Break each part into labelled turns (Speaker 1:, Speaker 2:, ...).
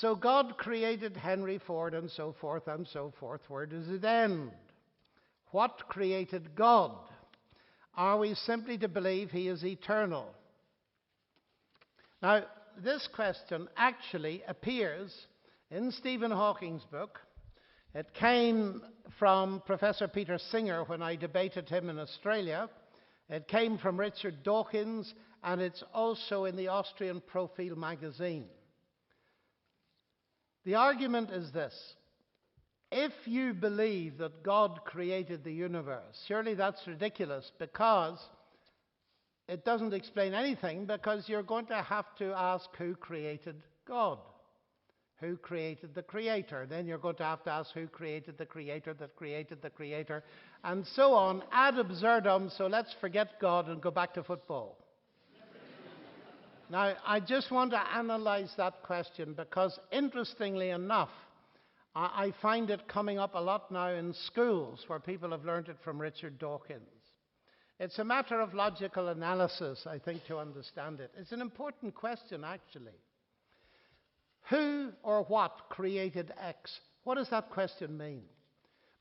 Speaker 1: So God created Henry Ford and so forth and so forth. Where does it end? What created God? Are we simply to believe he is eternal? Now, this question actually appears in Stephen Hawking's book. It came from Professor Peter Singer when I debated him in Australia. It came from Richard Dawkins, and it's also in the Austrian Profil magazine. The argument is this: if you believe that God created the universe, surely that's ridiculous, because it doesn't explain anything, because you're going to have to ask who created God. Who created the creator? Then you're going to have to ask who created the creator that created the creator, and so on, ad absurdum. So let's forget God and go back to football. Now, I just want to analyze that question because, interestingly enough, I find it coming up a lot now in schools where people have learned it from Richard Dawkins. It's a matter of logical analysis, I think, to understand it. It's an important question, actually. Who or what created X? What does that question mean?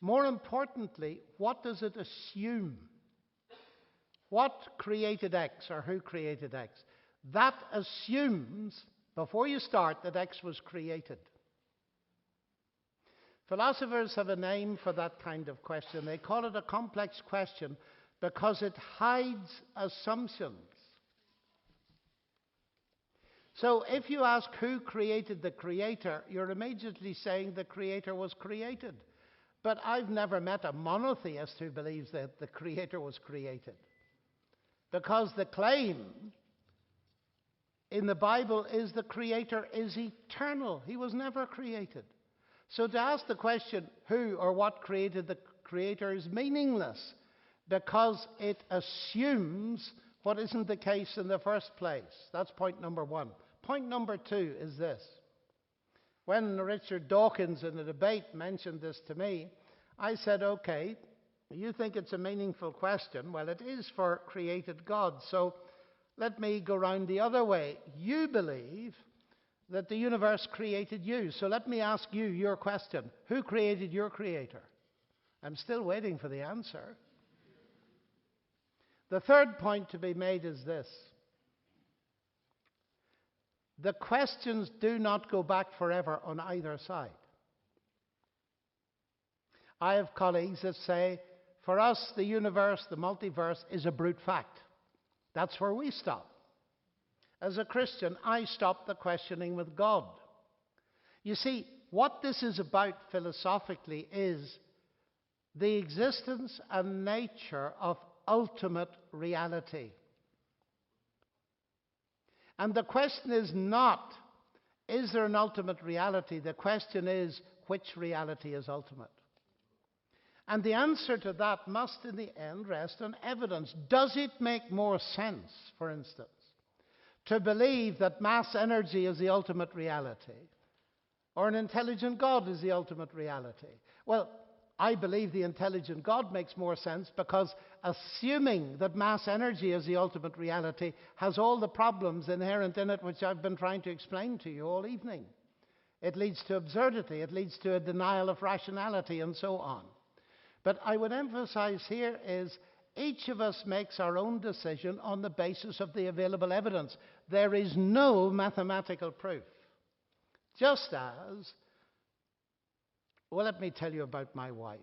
Speaker 1: More importantly, what does it assume? What created X, or who created X? That assumes, before you start, that X was created. Philosophers have a name for that kind of question. They call it a complex question because it hides assumptions. So if you ask who created the creator, you're immediately saying the creator was created. But I've never met a monotheist who believes that the creator was created. Because the claim in the Bible is the creator is eternal. He was never created. So to ask the question who or what created the creator is meaningless, because it assumes what isn't the case in the first place. That's point number one. Point number two is this. When Richard Dawkins in the debate mentioned this to me, I said, okay, you think it's a meaningful question. Well, it is for created God. So let me go round the other way. You believe that the universe created you. So let me ask you your question. Who created your creator? I'm still waiting for the answer. The third point to be made is this. The questions do not go back forever on either side. I have colleagues that say, for us, the universe, the multiverse, is a brute fact. That's where we stop. As a Christian, I stop the questioning with God. You see, what this is about philosophically is the existence and nature of ultimate reality. And the question is not, is there an ultimate reality? The question is, which reality is ultimate? And the answer to that must, in the end, rest on evidence. Does it make more sense, for instance, to believe that mass energy is the ultimate reality, or an intelligent God is the ultimate reality? Well, I believe the intelligent God makes more sense, because assuming that mass energy is the ultimate reality has all the problems inherent in it, which I've been trying to explain to you all evening. It leads to absurdity, it leads to a denial of rationality, and so on. But I would emphasize here is each of us makes our own decision on the basis of the available evidence. There is no mathematical proof. Just as, well, let me tell you about my wife.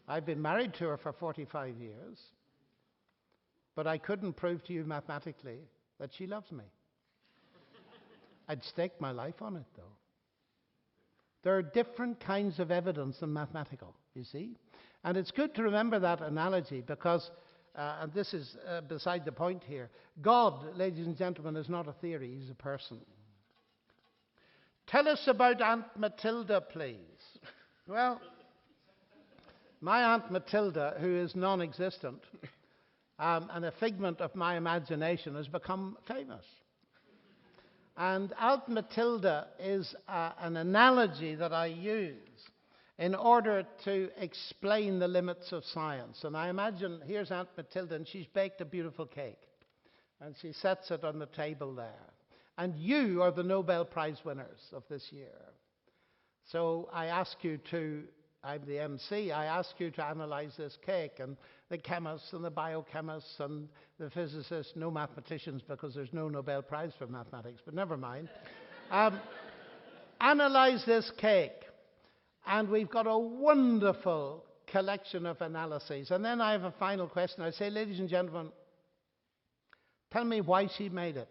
Speaker 1: I've been married to her for 45 years, but I couldn't prove to you mathematically that she loves me. I'd stake my life on it, though. There are different kinds of evidence than mathematical, you see. And it's good to remember that analogy because, and this is beside the point here, God, ladies and gentlemen, is not a theory, he's a person. Tell us about Aunt Matilda, please. Well, my Aunt Matilda, who is non-existent and a figment of my imagination, has become famous. And Aunt Matilda is an analogy that I use in order to explain the limits of science. And I imagine, here's Aunt Matilda, and she's baked a beautiful cake. And she sets it on the table there. And you are the Nobel Prize winners of this year. So I ask you to, I'm the MC, I ask you to analyze this cake, and the chemists and the biochemists and the physicists, no mathematicians because there's no Nobel Prize for mathematics, but never mind. Analyze this cake. And we've got a wonderful collection of analyses. And then I have a final question. I say, ladies and gentlemen, tell me why she made it.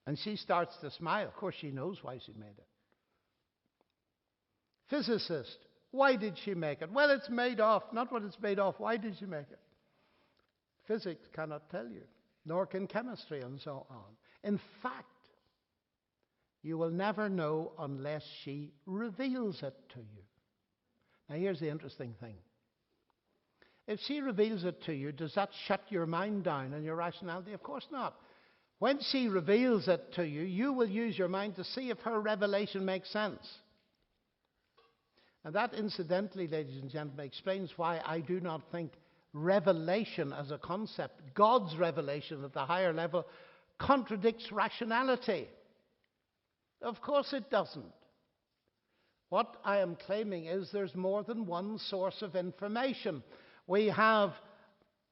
Speaker 1: And she starts to smile. Of course, she knows why she made it. Physicist, why did she make it? Well, it's made of. Not what it's made of. Why did she make it? Physics cannot tell you, nor can chemistry, and so on. In fact, you will never know unless she reveals it to you. Now, here's the interesting thing. If she reveals it to you, does that shut your mind down and your rationality? Of course not. When she reveals it to you, you will use your mind to see if her revelation makes sense. And that, incidentally, ladies and gentlemen, explains why I do not think revelation as a concept, God's revelation at the higher level, contradicts rationality. Of course it doesn't. What I am claiming is there's more than one source of information. We have,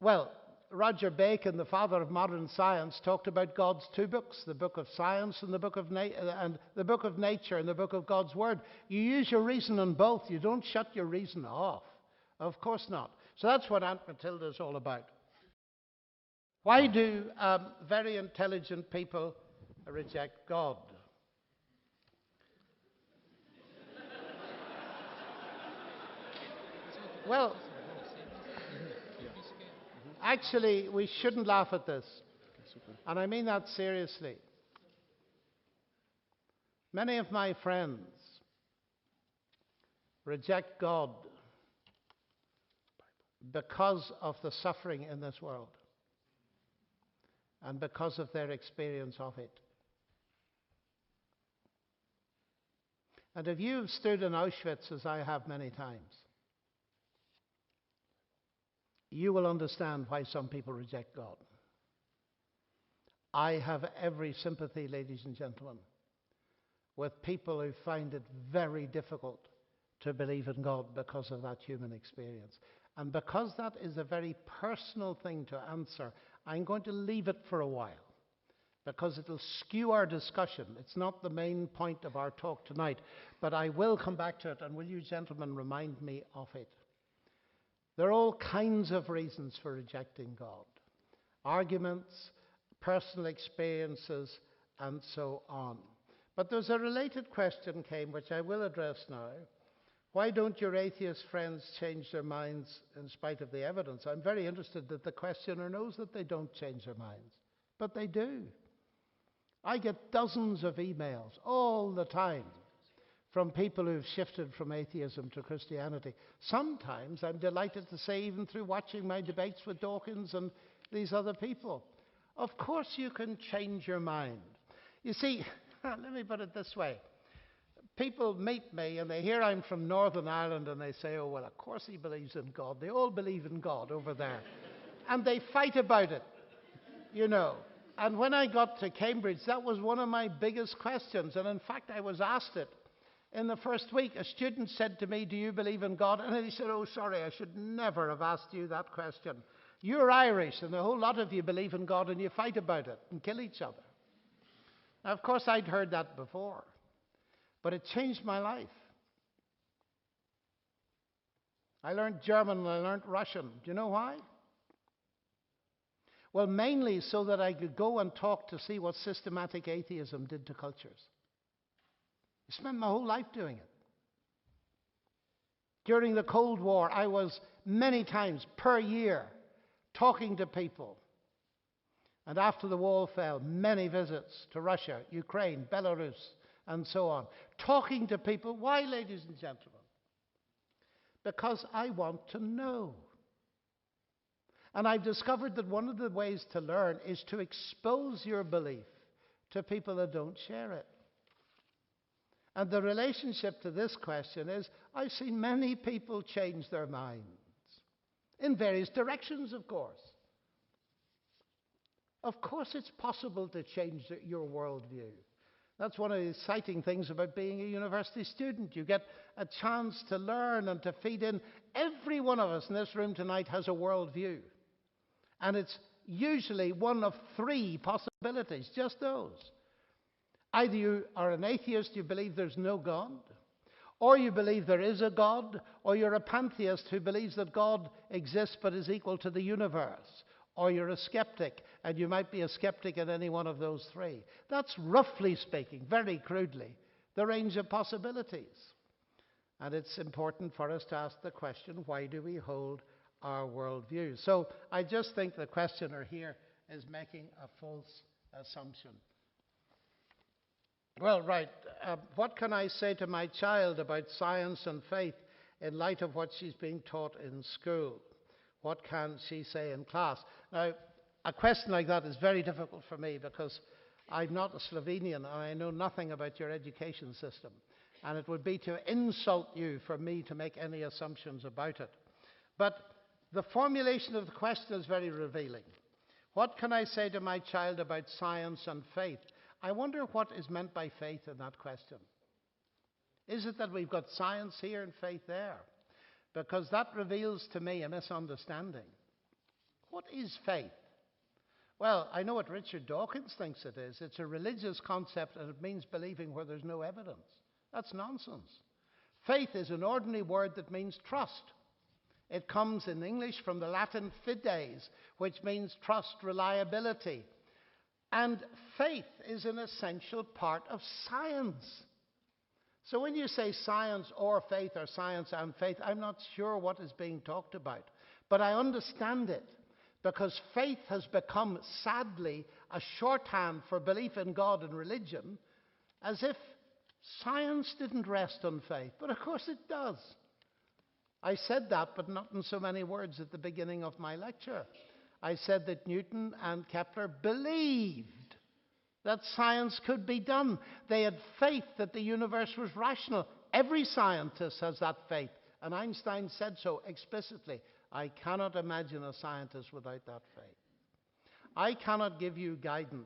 Speaker 1: well, Roger Bacon, the father of modern science, talked about God's two books, the book of science and the book of nature and the book of God's word. You use your reason on both. You don't shut your reason off. Of course not. So that's what Aunt Matilda is all about. Why do very intelligent people reject God? Well, actually, we shouldn't laugh at this. And I mean that seriously. Many of my friends reject God because of the suffering in this world and because of their experience of it. And if you've stood in Auschwitz, as I have many times, you will understand why some people reject God. I have every sympathy, ladies and gentlemen, with people who find it very difficult to believe in God because of that human experience. And because that is a very personal thing to answer, I'm going to leave it for a while, because it'll skew our discussion. It's not the main point of our talk tonight, but I will come back to it, and will you gentlemen remind me of it? There are all kinds of reasons for rejecting God. Arguments, personal experiences, and so on. But there's a related question came, which I will address now. Why don't your atheist friends change their minds in spite of the evidence? I'm very interested that the questioner knows that they don't change their minds, but they do. I get dozens of emails all the time from people who've shifted from atheism to Christianity. Sometimes, I'm delighted to say, even through watching my debates with Dawkins and these other people. Of course you can change your mind. You see, let me put it this way. People meet me and they hear I'm from Northern Ireland and they say, oh, well, of course he believes in God. They all believe in God over there. And they fight about it, you know. And when I got to Cambridge, that was one of my biggest questions. And in fact, I was asked it. In the first week, a student said to me, do you believe in God? And he said, oh, sorry, I should never have asked you that question. You're Irish, and a whole lot of you believe in God, and you fight about it and kill each other. Now, of course, I'd heard that before, but it changed my life. I learned German and I learned Russian. Do you know why? Well, mainly so that I could go and talk to see what systematic atheism did to cultures. I spent my whole life doing it. During the Cold War, I was many times per year talking to people. And after the wall fell, many visits to Russia, Ukraine, Belarus, and so on. Talking to people. Why, ladies and gentlemen? Because I want to know. And I've discovered that one of the ways to learn is to expose your belief to people that don't share it. And the relationship to this question is, I've seen many people change their minds. In various directions, of course. Of course it's possible to change your worldview. That's one of the exciting things about being a university student. You get a chance to learn and to feed in. Every one of us in this room tonight has a worldview. And it's usually one of three possibilities, just those. Either you are an atheist, you believe there's no God, or you believe there is a God, or you're a pantheist who believes that God exists but is equal to the universe, or you're a skeptic, and you might be a skeptic in any one of those three. That's, roughly speaking, very crudely, the range of possibilities. And it's important for us to ask the question, why do we hold our worldview? So I just think the questioner here is making a false assumption. Well, right. What can I say to my child about science and faith in light of what she's being taught in school? What can she say in class? Now, a question like that is very difficult for me because I'm not a Slovenian and I know nothing about your education system. And it would be to insult you for me to make any assumptions about it. But the formulation of the question is very revealing. What can I say to my child about science and faith? I wonder what is meant by faith in that question. Is it that we've got science here and faith there? Because that reveals to me a misunderstanding. What is faith? Well, I know what Richard Dawkins thinks it is. It's a religious concept and it means believing where there's no evidence. That's nonsense. Faith is an ordinary word that means trust. It comes in English from the Latin fides, which means trust, reliability. And faith is an essential part of science. So when you say science or faith or science and faith, I'm not sure what is being talked about. But I understand it because faith has become, sadly, a shorthand for belief in God and religion, as if science didn't rest on faith. But of course it does. I said that, but not in so many words at the beginning of my lecture. I said that Newton and Kepler believed that science could be done. They had faith that the universe was rational. Every scientist has that faith. And Einstein said so explicitly. I cannot imagine a scientist without that faith. I cannot give you guidance.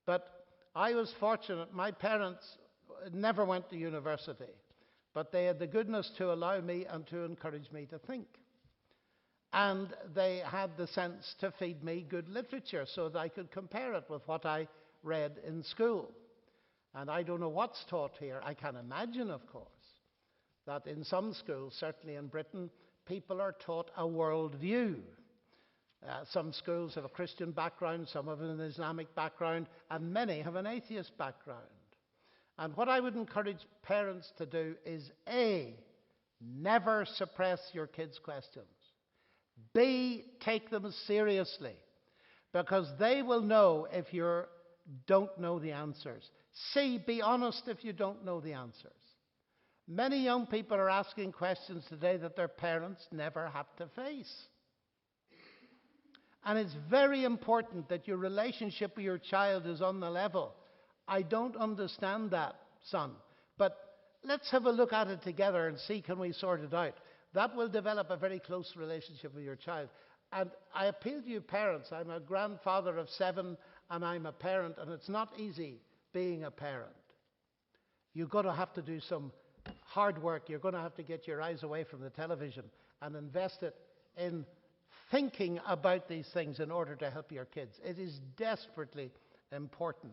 Speaker 1: But I was fortunate. My parents never went to university. But they had the goodness to allow me and to encourage me to think. And they had the sense to feed me good literature so that I could compare it with what I read in school. And I don't know what's taught here. I can imagine, of course, that in some schools, certainly in Britain, people are taught a worldview. Some schools have a Christian background, some have an Islamic background, and many have an atheist background. And what I would encourage parents to do is A, never suppress your kids' questions. B, take them seriously, because they will know if you don't know the answers. C, be honest if you don't know the answers. Many young people are asking questions today that their parents never have to face. And it's very important that your relationship with your child is on the level. I don't understand that, son, but let's have a look at it together and see can we sort it out. That will develop a very close relationship with your child. And I appeal to you parents. I'm a grandfather of 7 and I'm a parent, and it's not easy being a parent. You're going to have to do some hard work. You're going to have to get your eyes away from the television and invest it in thinking about these things in order to help your kids. It is desperately important.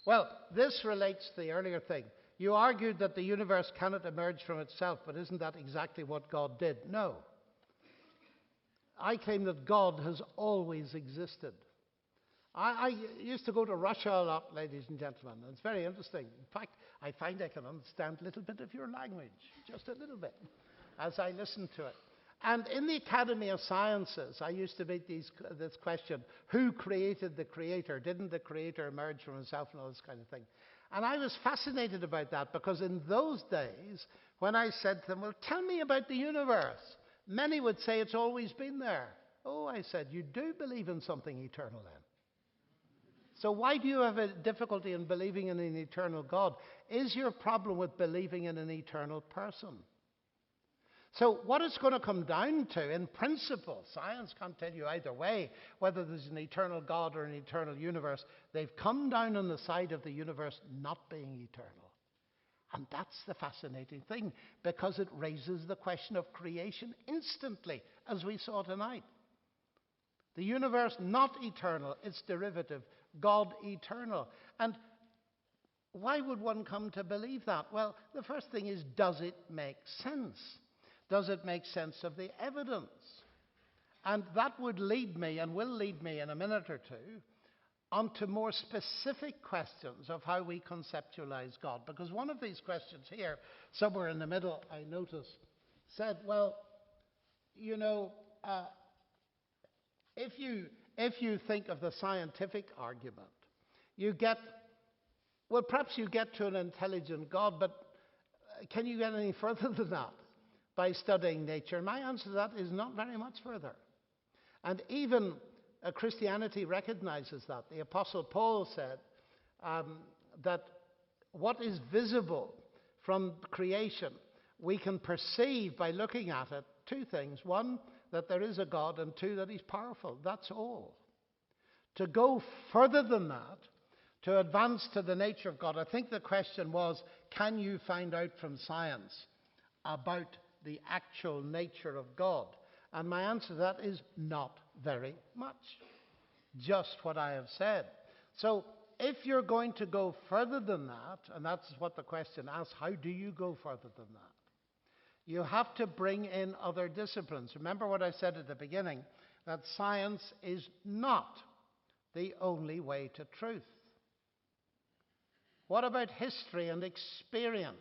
Speaker 1: Well, this relates to the earlier thing. You argued that the universe cannot emerge from itself, but isn't that exactly what God did? No. I claim that God has always existed. I used to go to Russia a lot, ladies and gentlemen. It's very interesting. In fact, I find I can understand a little bit of your language, just a little bit, as I listen to it. And in the Academy of Sciences, I used to meet this question, who created the creator? Didn't the creator emerge from himself and all this kind of thing? And I was fascinated about that because in those days, when I said to them, well, tell me about the universe, many would say it's always been there. Oh, I said, you do believe in something eternal then. So why do you have a difficulty in believing in an eternal God? Is your problem with believing in an eternal person? So what it's going to come down to, in principle, science can't tell you either way, whether there's an eternal God or an eternal universe. They've come down on the side of the universe not being eternal. And that's the fascinating thing, because it raises the question of creation instantly, as we saw tonight. The universe not eternal, its derivative, God eternal. And why would one come to believe that? Well, the first thing is, does it make sense? Does it make sense of the evidence? And that would lead me, and will lead me in a minute or two, onto more specific questions of how we conceptualize God. Because one of these questions here, somewhere in the middle, I noticed, said, well, you know, if you think of the scientific argument, you get, well, perhaps you get to an intelligent God, but can you get any further than that by studying nature? My answer to that is not very much further. And even Christianity recognizes that. The Apostle Paul said that what is visible from creation, we can perceive by looking at it two things. One, that there is a God, and two, that he's powerful. That's all. To go further than that, to advance to the nature of God, I think the question was, can you find out from science about the actual nature of God? And my answer to that is not very much. Just what I have said. So if you're going to go further than that, and that's what the question asks, how do you go further than that? You have to bring in other disciplines. Remember what I said at the beginning, that science is not the only way to truth. What about history and experience?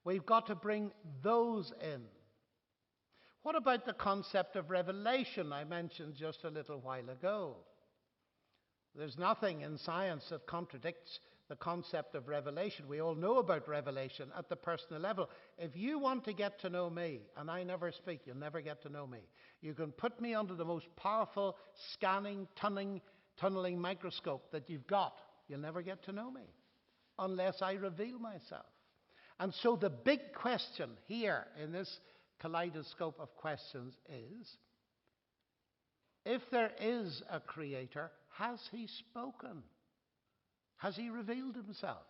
Speaker 1: We've got to bring those in. What about the concept of revelation I mentioned just a little while ago? There's nothing in science that contradicts the concept of revelation. We all know about revelation at the personal level. If you want to get to know me, and I never speak, you'll never get to know me. You can put me under the most powerful scanning, tunneling microscope that you've got. You'll never get to know me unless I reveal myself. And so the big question here in this kaleidoscope of questions is, if there is a creator, has he spoken? Has he revealed himself?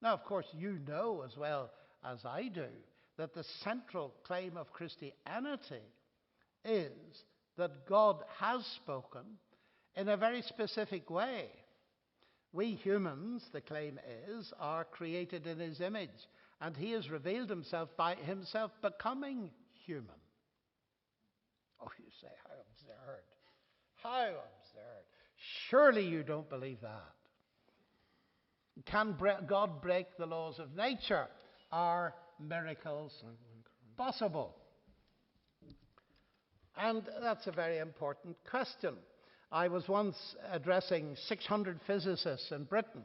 Speaker 1: Now, of course, you know as well as I do that the central claim of Christianity is that God has spoken in a very specific way. We humans, the claim is, are created in his image, and he has revealed himself by himself becoming human. Oh, you say, how absurd. How absurd. Surely you don't believe that. Can God break the laws of nature? Are miracles possible? And that's a very important question. I was once addressing 600 physicists in Britain,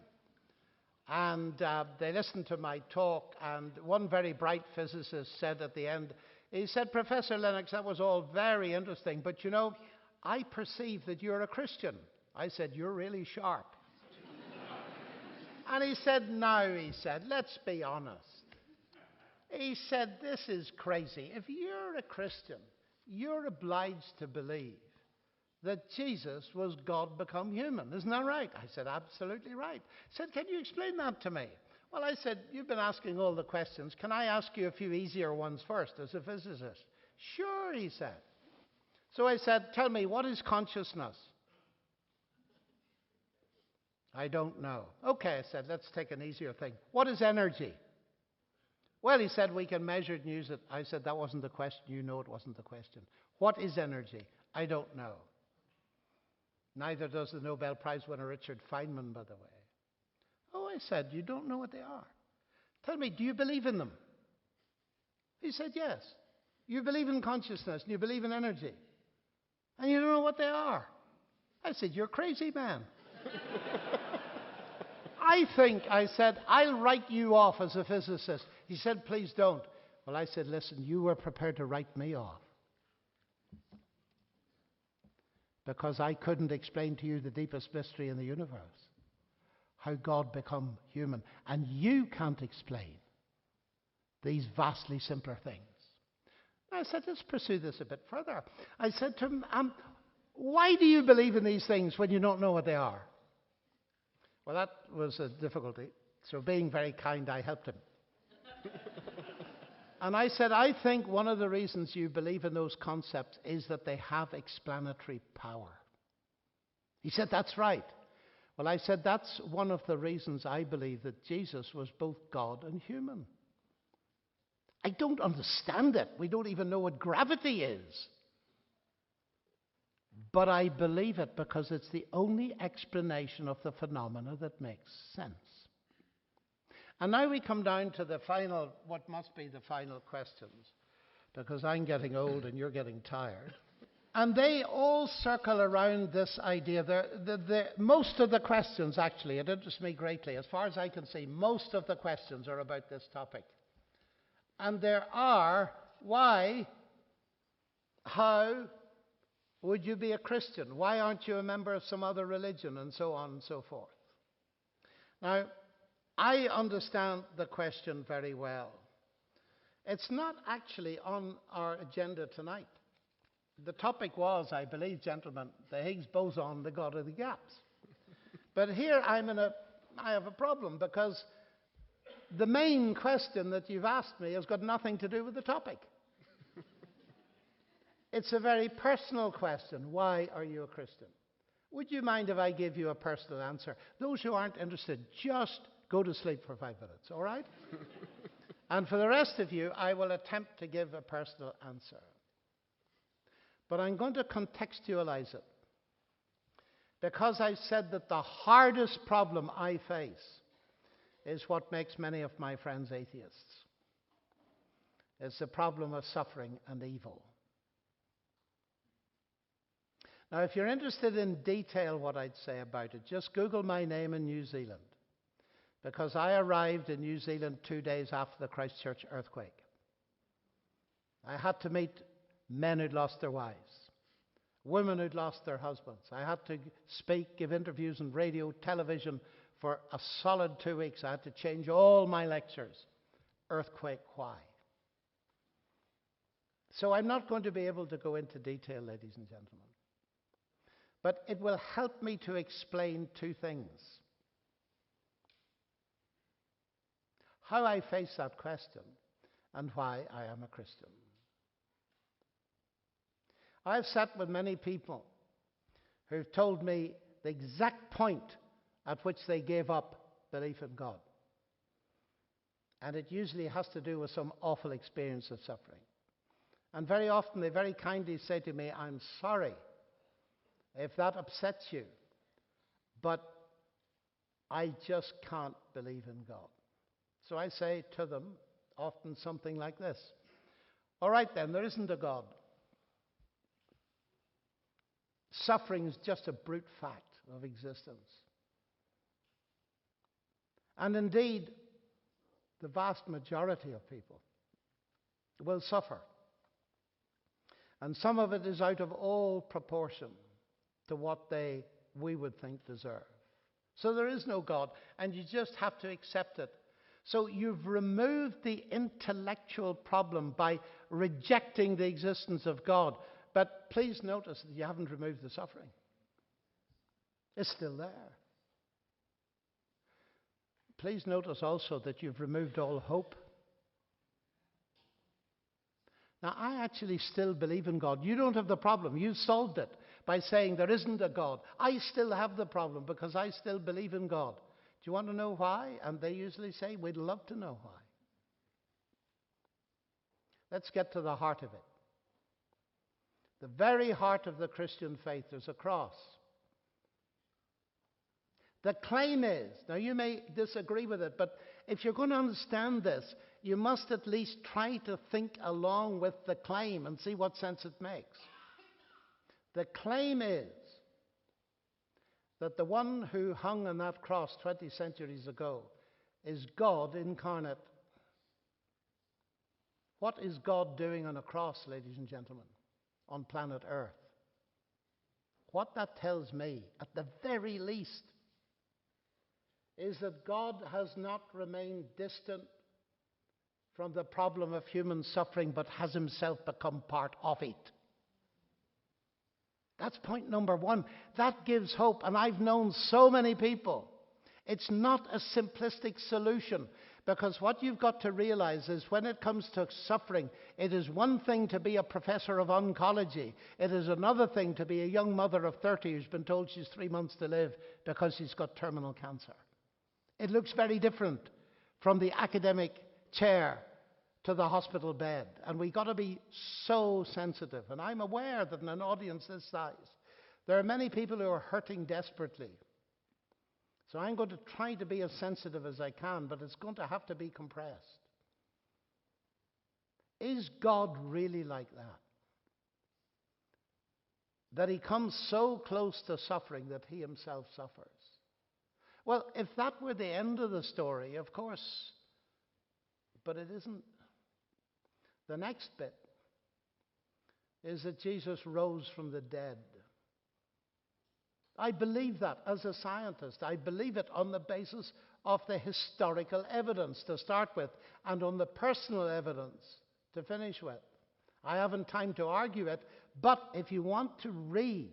Speaker 1: and they listened to my talk, and one very bright physicist said at the end, he said, Professor Lennox, that was all very interesting, but you know, I perceive that you're a Christian. I said, you're really sharp. And he said, no, he said, let's be honest. He said, this is crazy. If you're a Christian, you're obliged to believe that Jesus was God become human. Isn't that right? I said, absolutely right. He said, can you explain that to me? Well, I said, you've been asking all the questions. Can I ask you a few easier ones first as a physicist? Sure, he said. So I said, tell me, what is consciousness? I don't know. Okay, I said, let's take an easier thing. What is energy? Well, he said, we can measure it and use it. I said, that wasn't the question. You know it wasn't the question. What is energy? I don't know. Neither does the Nobel Prize winner Richard Feynman, by the way. Oh, I said, you don't know what they are. Tell me, do you believe in them? He said, yes. You believe in consciousness and you believe in energy. And you don't know what they are. I said, you're crazy, man. I said, I'll write you off as a physicist. He said, please don't. Well, I said, listen, you were prepared to write me off. Because I couldn't explain to you the deepest mystery in the universe. How God become human. And you can't explain these vastly simpler things. I said, let's pursue this a bit further. I said to him, why do you believe in these things when you don't know what they are? Well, that was a difficulty. So being very kind, I helped him. And I said, I think one of the reasons you believe in those concepts is that they have explanatory power. He said, that's right. Well, I said, that's one of the reasons I believe that Jesus was both God and human. I don't understand it. We don't even know what gravity is. But I believe it because it's the only explanation of the phenomena that makes sense. And now we come down to the final, what must be the final questions, because I'm getting old and you're getting tired. And they all circle around this idea. Most of the questions, actually, it interests me greatly. As far as I can see, most of the questions are about this topic. And there are, why, how would you be a Christian? Why aren't you a member of some other religion? And so on and so forth. Now, I understand the question very well. It's not actually on our agenda tonight. The topic was, I believe, gentlemen, the Higgs boson, the God of the gaps. But here I have a problem, because the main question that you've asked me has got nothing to do with the topic. It's a very personal question. Why are you a Christian? Would you mind if I give you a personal answer? Those who aren't interested, just go to sleep for 5 minutes, all right? And for the rest of you, I will attempt to give a personal answer. But I'm going to contextualize it, because I said that the hardest problem I face is what makes many of my friends atheists. It's the problem of suffering and evil. Now, if you're interested in detail what I'd say about it, just Google my name in New Zealand, because I arrived in New Zealand 2 days after the Christchurch earthquake. I had to meet men who'd lost their wives, women who'd lost their husbands. I had to speak, give interviews on radio, television for a solid 2 weeks. I had to change all my lectures. Earthquake, why? So I'm not going to be able to go into detail, ladies and gentlemen. But it will help me to explain 2 things. How I face that question and why I am a Christian. I've sat with many people who've told me the exact point at which they gave up belief in God. And it usually has to do with some awful experience of suffering. And very often they very kindly say to me, I'm sorry if that upsets you, but I just can't believe in God. So I say to them often something like this. All right then, there isn't a God. Suffering is just a brute fact of existence. And indeed, the vast majority of people will suffer. And some of it is out of all proportion to what we would think deserve. So there is no God, and you just have to accept it. So you've removed the intellectual problem by rejecting the existence of God. But please notice that you haven't removed the suffering. It's still there. Please notice also that you've removed all hope. Now, I actually still believe in God. You don't have the problem. You solved it by saying there isn't a God. I still have the problem because I still believe in God. Do you want to know why? And they usually say, we'd love to know why. Let's get to the heart of it. The very heart of the Christian faith is a cross. The claim is, now you may disagree with it, but if you're going to understand this, you must at least try to think along with the claim and see what sense it makes. The claim is that the one who hung on that cross 20 centuries ago is God incarnate. What is God doing on a cross, ladies and gentlemen, on planet Earth? What that tells me, at the very least, is that God has not remained distant from the problem of human suffering, but has himself become part of it. That's point number one. That gives hope. And I've known so many people. It's not a simplistic solution, because what you've got to realize is when it comes to suffering, it is one thing to be a professor of oncology. It is another thing to be a young mother of 30 who's been told she's 3 months to live because she's got terminal cancer. It looks very different from the academic chair to the hospital bed. And we've got to be so sensitive. And I'm aware that in an audience this size, there are many people who are hurting desperately. So I'm going to try to be as sensitive as I can, but it's going to have to be compressed. Is God really like that? That he comes so close to suffering that he himself suffers? Well, if that were the end of the story, of course, but it isn't. The next bit is that Jesus rose from the dead. I believe that as a scientist. I believe it on the basis of the historical evidence to start with, and on the personal evidence to finish with. I haven't time to argue it, but if you want to read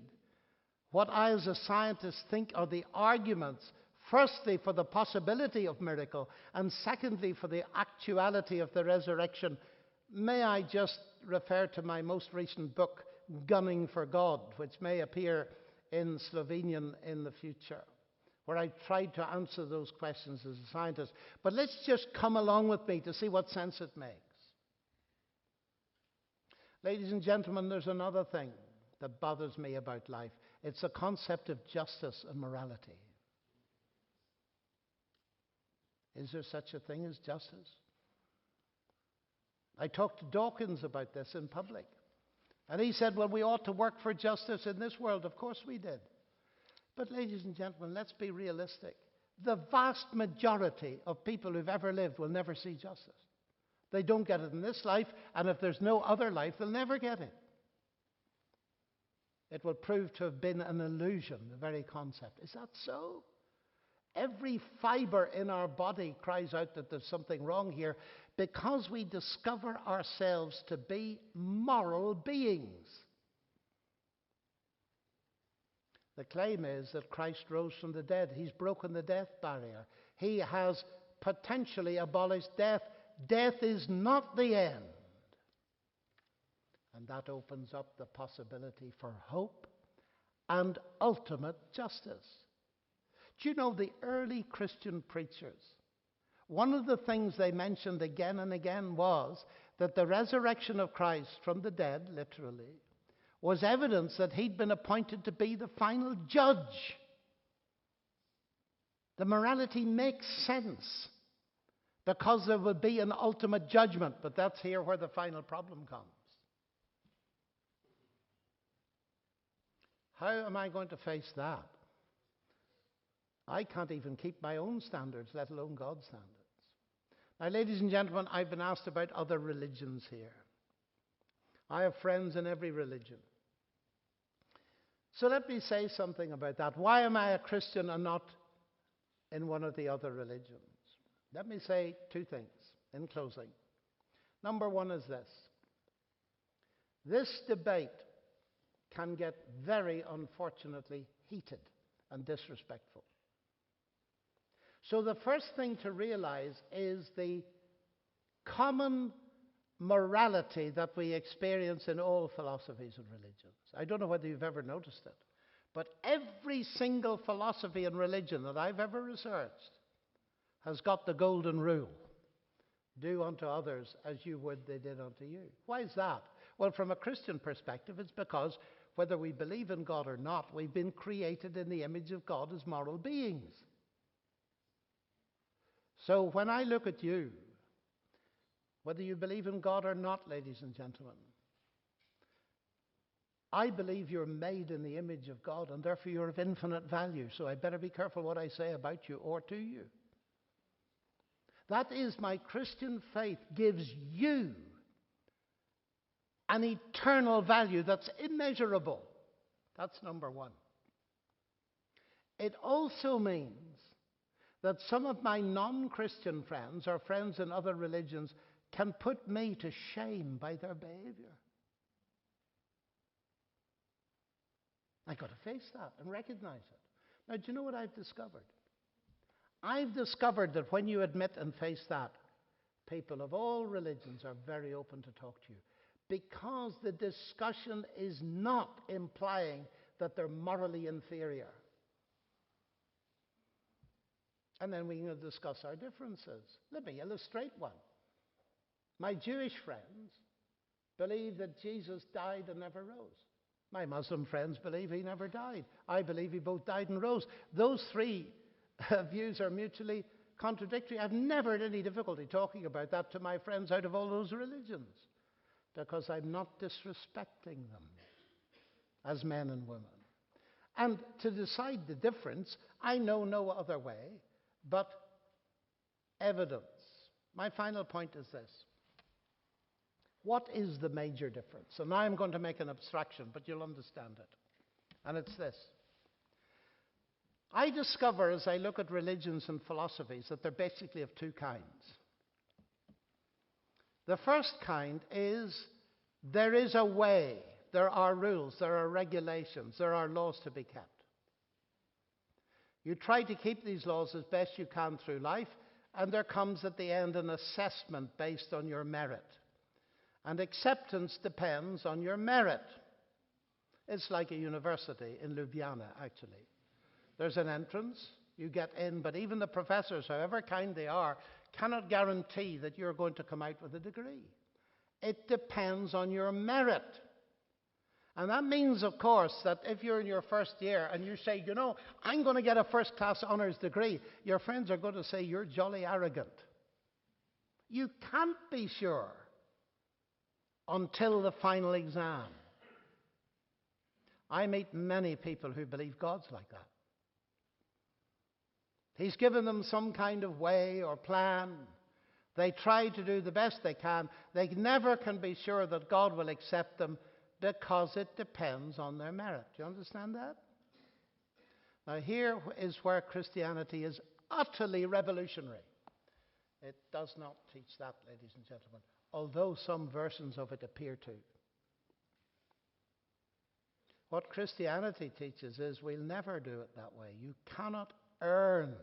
Speaker 1: what I as a scientist think are the arguments, firstly for the possibility of miracle, and secondly for the actuality of the resurrection, may I just refer to my most recent book, Gunning for God, which may appear in Slovenian in the future, where I tried to answer those questions as a scientist. But let's just come along with me to see what sense it makes. Ladies and gentlemen, there's another thing that bothers me about life. It's the concept of justice and morality. Is there such a thing as justice? I talked to Dawkins about this in public. And he said, well, we ought to work for justice in this world. Of course we did. But ladies and gentlemen, let's be realistic. The vast majority of people who've ever lived will never see justice. They don't get it in this life, and if there's no other life, they'll never get it. It will prove to have been an illusion, the very concept. Is that so? Every fiber in our body cries out that there's something wrong here, because we discover ourselves to be moral beings. The claim is that Christ rose from the dead. He's broken the death barrier. He has potentially abolished death. Death is not the end. And that opens up the possibility for hope and ultimate justice. Do you know the early Christian preachers? One of the things they mentioned again and again was that the resurrection of Christ from the dead, literally, was evidence that he'd been appointed to be the final judge. The morality makes sense because there will be an ultimate judgment, but that's here where the final problem comes. How am I going to face that? I can't even keep my own standards, let alone God's standards. Now, ladies and gentlemen, I've been asked about other religions here. I have friends in every religion. So let me say something about that. Why am I a Christian and not in one of the other religions? Let me say two things in closing. Number one is this. This debate can get very unfortunately heated and disrespectful. So the first thing to realize is the common morality that we experience in all philosophies and religions. I don't know whether you've ever noticed it, but every single philosophy and religion that I've ever researched has got the golden rule. Do unto others as you would they did unto you. Why is that? Well, from a Christian perspective, it's because whether we believe in God or not, we've been created in the image of God as moral beings. So when I look at you, whether you believe in God or not, ladies and gentlemen, I believe you're made in the image of God, and therefore you're of infinite value. So I better be careful what I say about you or to you. That is, my Christian faith gives you an eternal value that's immeasurable. That's number one. It also means that some of my non-Christian friends or friends in other religions can put me to shame by their behavior. I've got to face that and recognize it. Now, do you know what I've discovered? I've discovered that when you admit and face that, people of all religions are very open to talk to you, because the discussion is not implying that they're morally inferior. And then we can discuss our differences. Let me illustrate one. My Jewish friends believe that Jesus died and never rose. My Muslim friends believe he never died. I believe he both died and rose. Those three views are mutually contradictory. I've never had any difficulty talking about that to my friends out of all those religions, because I'm not disrespecting them as men and women. And to decide the difference, I know no other way but evidence. My final point is this. What is the major difference? And now I'm going to make an abstraction, but you'll understand it. And it's this. I discover as I look at religions and philosophies that they're basically of two kinds. The first kind is there is a way, there are rules, there are regulations, there are laws to be kept. You try to keep these laws as best you can through life, and there comes at the end an assessment based on your merit. And acceptance depends on your merit. It's like a university in Ljubljana, actually. There's an entrance, you get in, but even the professors, however kind they are, cannot guarantee that you're going to come out with a degree. It depends on your merit. And that means, of course, that if you're in your first year and you say, you know, I'm going to get a first-class honours degree, your friends are going to say you're jolly arrogant. You can't be sure until the final exam. I meet many people who believe God's like that. He's given them some kind of way or plan. They try to do the best they can. They never can be sure that God will accept them because it depends on their merit. Do you understand that? Now, here is where Christianity is utterly revolutionary. It does not teach that, ladies and gentlemen, although some versions of it appear to. What Christianity teaches is we'll never do it that way. You cannot earn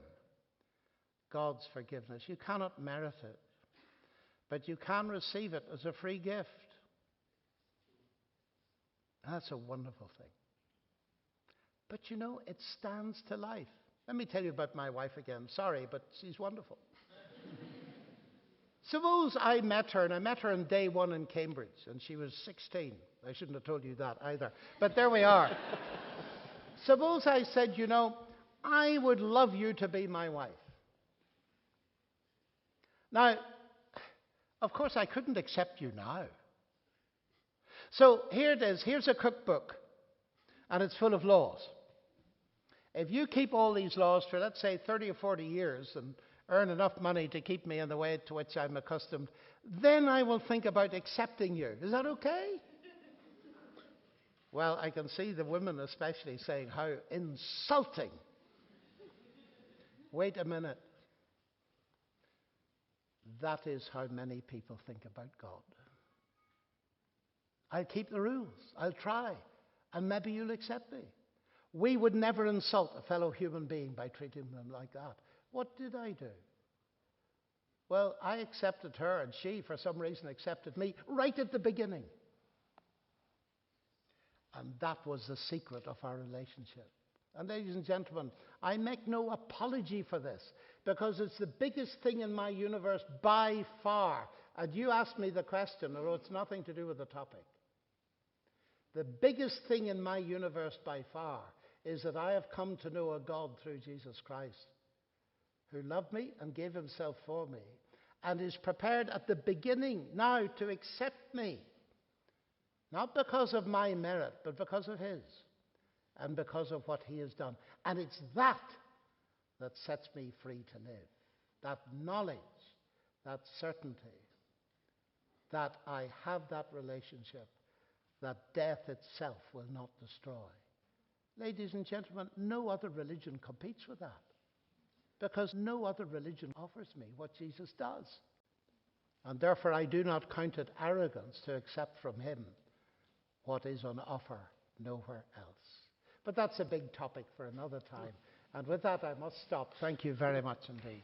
Speaker 1: God's forgiveness. You cannot merit it. But you can receive it as a free gift. That's a wonderful thing. But you know, it stands to life. Let me tell you about my wife again. Sorry, but she's wonderful. Suppose I met her, and I met her on day one in Cambridge, and she was 16. I shouldn't have told you that either. But there we are. Suppose I said, you know, I would love you to be my wife. Now, of course, I couldn't accept you now. So here it is. Here's a cookbook, and it's full of laws. If you keep all these laws for, let's say, 30 or 40 years and earn enough money to keep me in the way to which I'm accustomed, then I will think about accepting you. Is that okay? Well, I can see the women especially saying, how insulting. Wait a minute. That is how many people think about God. I'll keep the rules. I'll try. And maybe you'll accept me. We would never insult a fellow human being by treating them like that. What did I do? Well, I accepted her, and she, for some reason, accepted me right at the beginning. And that was the secret of our relationship. And ladies and gentlemen, I make no apology for this, because it's the biggest thing in my universe by far. And you asked me the question, although it's nothing to do with the topic. The biggest thing in my universe by far is that I have come to know a God through Jesus Christ, who loved me and gave himself for me, and is prepared at the beginning now to accept me, not because of my merit, but because of his, and because of what he has done. And it's that that sets me free to live, that knowledge, that certainty, that I have that relationship, that death itself will not destroy. Ladies and gentlemen, no other religion competes with that, because no other religion offers me what Jesus does. And therefore I do not count it arrogance to accept from him what is on offer nowhere else. But that's a big topic for another time. And with that I must stop. Thank you very much indeed.